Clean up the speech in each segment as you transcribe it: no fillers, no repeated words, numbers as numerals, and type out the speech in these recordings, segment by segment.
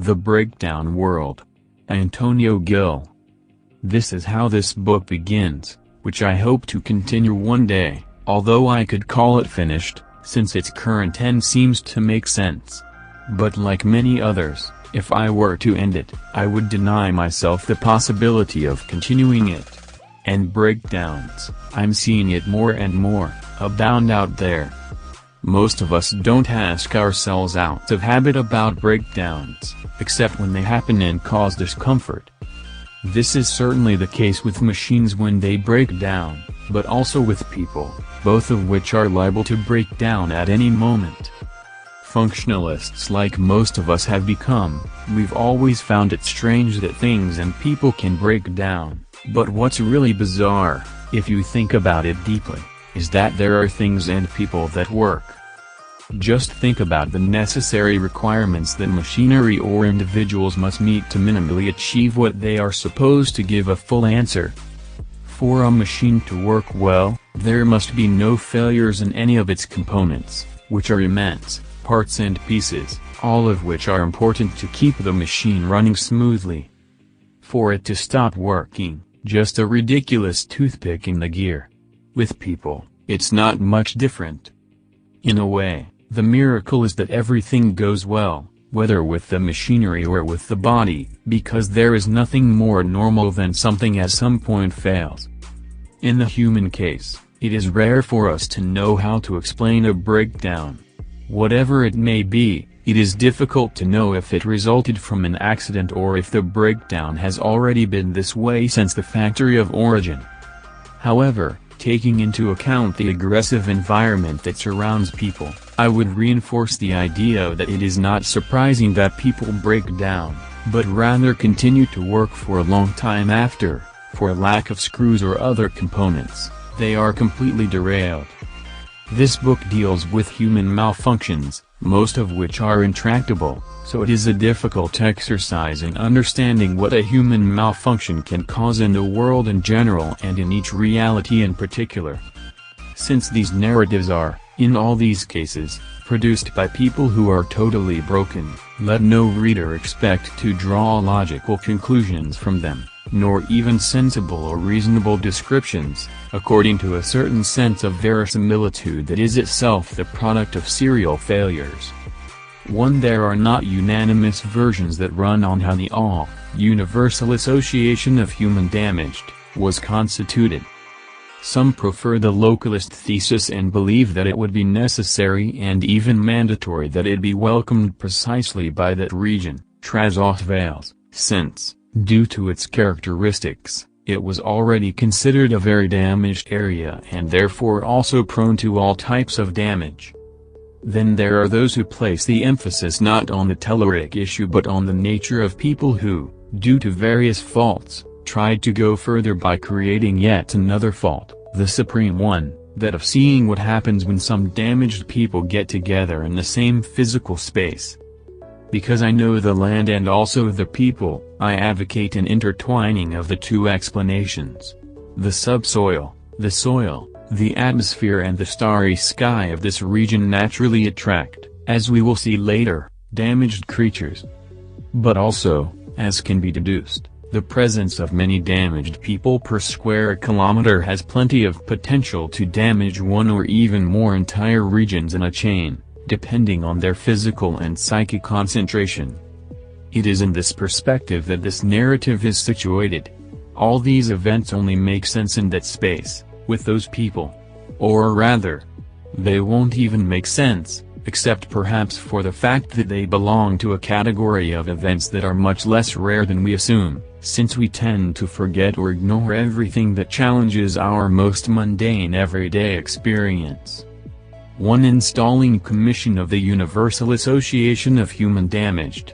The Breakdown World. Antonio Gil. This is how this book begins, which I hope to continue one day, although I could call it finished, since its current end seems to make sense. But like many others, if I were to end it, I would deny myself the possibility of continuing it. And breakdowns, I'm seeing it more and more, abound out there. Most of us don't ask ourselves out of habit about breakdowns, except when they happen and cause discomfort. This is certainly the case with machines when they break down, but also with people, both of which are liable to break down at any moment. Functionalists like most of us have become, we've always found it strange that things and people can break down, but what's really bizarre, if you think about it deeply, is that there are things and people that work. Just think about the necessary requirements that machinery or individuals must meet to minimally achieve what they are supposed to give a full answer. For a machine to work well, there must be no failures in any of its components, which are immense, parts and pieces, all of which are important to keep the machine running smoothly. For it to stop working, just a ridiculous toothpick in the gear. With people, it's not much different. In a way, the miracle is that everything goes well, whether with the machinery or with the body, because there is nothing more normal than something at some point fails. In the human case, it is rare for us to know how to explain a breakdown. Whatever it may be, it is difficult to know if it resulted from an accident or if the breakdown has already been this way since the factory of origin. However, taking into account the aggressive environment that surrounds people, I would reinforce the idea that it is not surprising that people break down, but rather continue to work for a long time after, for lack of screws or other components, they are completely derailed. This book deals with human malfunctions, most of which are intractable, so it is a difficult exercise in understanding what a human malfunction can cause in the world in general and in each reality in particular. Since these narratives are, in all these cases, produced by people who are totally broken, let no reader expect to draw logical conclusions from them, nor even sensible or reasonable descriptions, according to a certain sense of verisimilitude that is itself the product of serial failures. 1. There are not unanimous versions that run on how the all-universal association of human damaged was constituted. Some prefer the localist thesis and believe that it would be necessary and even mandatory that it be welcomed precisely by that region, Trans-Vales, since, due to its characteristics, it was already considered a very damaged area and therefore also prone to all types of damage. Then there are those who place the emphasis not on the Telluric issue but on the nature of people who, due to various faults, tried to go further by creating yet another fault, the supreme one, that of seeing what happens when some damaged people get together in the same physical space. Because I know the land and also the people, I advocate an intertwining of the two explanations. The subsoil, the soil, the atmosphere and the starry sky of this region naturally attract, as we will see later, damaged creatures. But also, as can be deduced, the presence of many damaged people per square kilometer has plenty of potential to damage one or even more entire regions in a chain, depending on their physical and psychic concentration. It is in this perspective that this narrative is situated. All these events only make sense in that space, with those people. Or rather, they won't even make sense, except perhaps for the fact that they belong to a category of events that are much less rare than we assume, since we tend to forget or ignore everything that challenges our most mundane everyday experience. 1. Installing Commission of the Universal Association of Human Damaged.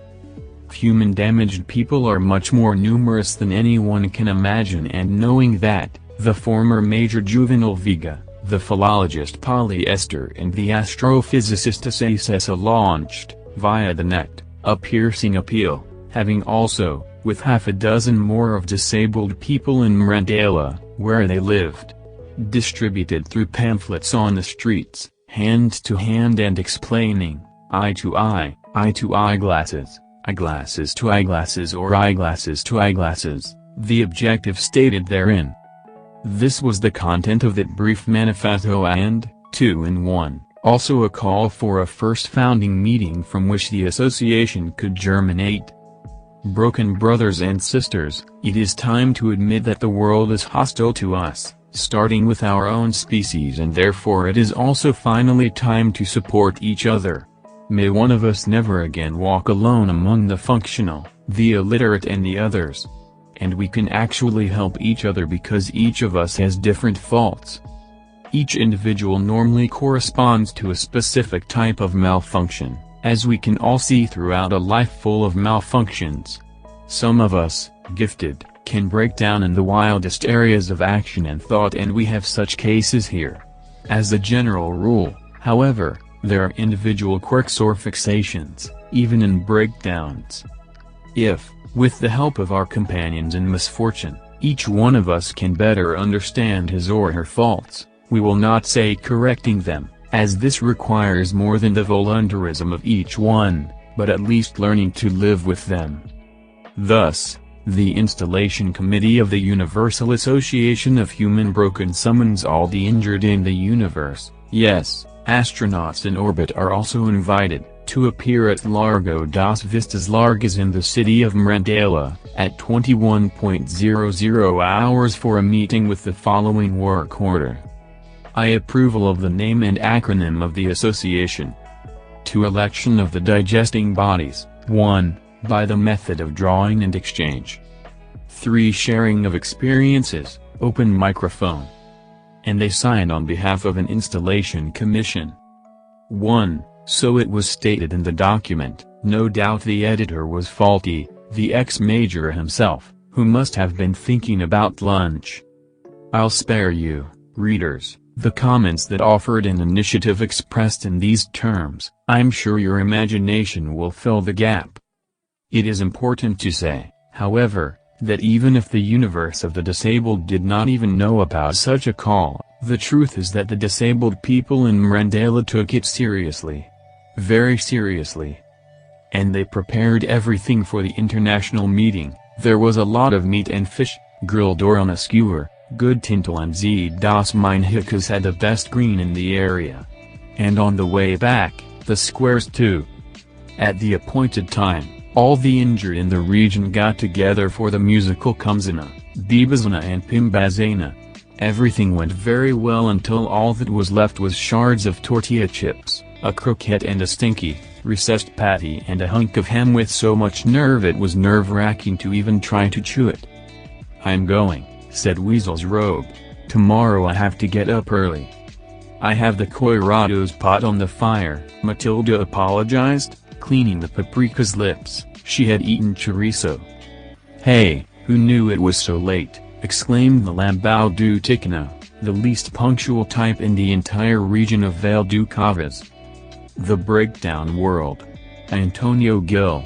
Human damaged people are much more numerous than anyone can imagine, and knowing that, the former Major Juvenal Vega, the philologist Polyester and the astrophysicist Asesa launched, via the net, a piercing appeal, having also, with half a dozen more of disabled people in Mirandela, where they lived, distributed through pamphlets on the streets, hand to hand and explaining, eye to eye glasses, eyeglasses to eyeglasses or eyeglasses to eyeglasses, the objective stated therein. This was the content of that brief manifesto and, 2-in-1, also a call for a first founding meeting from which the association could germinate. Broken brothers and sisters, it is time to admit that the world is hostile to us, starting with our own species, and therefore it is also finally time to support each other. May one of us never again walk alone among the functional, the illiterate and the others. And we can actually help each other because each of us has different faults. Each individual normally corresponds to a specific type of malfunction, as we can all see throughout a life full of malfunctions. Some of us, gifted, can break down in the wildest areas of action and thought, and we have such cases here. As a general rule, however, there are individual quirks or fixations, even in breakdowns. If, with the help of our companions in misfortune, each one of us can better understand his or her faults, we will not say correcting them, as this requires more than the voluntarism of each one, but at least learning to live with them. Thus, the Installation Committee of the Universal Association of Human Broken summons all the injured in the universe, yes, astronauts in orbit are also invited, to appear at Largo das Vistas Largas in the city of Mirandela, at 21:00 hours for a meeting with the following work order. I approval of the name and acronym of the association. 2. Election of the digesting bodies, 1. By the method of drawing and exchange. 3. Sharing of experiences, open microphone. And they signed on behalf of an installation commission. 1. So it was stated in the document, no doubt the editor was faulty, the ex-major himself, who must have been thinking about lunch. I'll spare you, readers, the comments that offered an initiative expressed in these terms. I'm sure your imagination will fill the gap. It is important to say, however, that even if the universe of the disabled did not even know about such a call, the truth is that the disabled people in Mirandela took it seriously. Very seriously. And they prepared everything for the international meeting. There was a lot of meat and fish, grilled or on a skewer, good tintel, and das Meinhikas had the best green in the area. And on the way back, the squares too. At the appointed time, all the injured in the region got together for the musical Kumzana, Bibazana and Pimbazana. Everything went very well until all that was left was shards of tortilla chips, a croquette and a stinky, recessed patty and a hunk of ham with so much nerve it was nerve-wracking to even try to chew it. I'm going, said Weasel's Robe. Tomorrow I have to get up early. I have the Coirados pot on the fire, Matilda apologized, cleaning the paprika's lips. She had eaten chorizo. Hey, who knew it was so late, exclaimed the Lambao du Ticino, the least punctual type in the entire region of Vale do Cavas. The Breakdown World. Antonio Gil.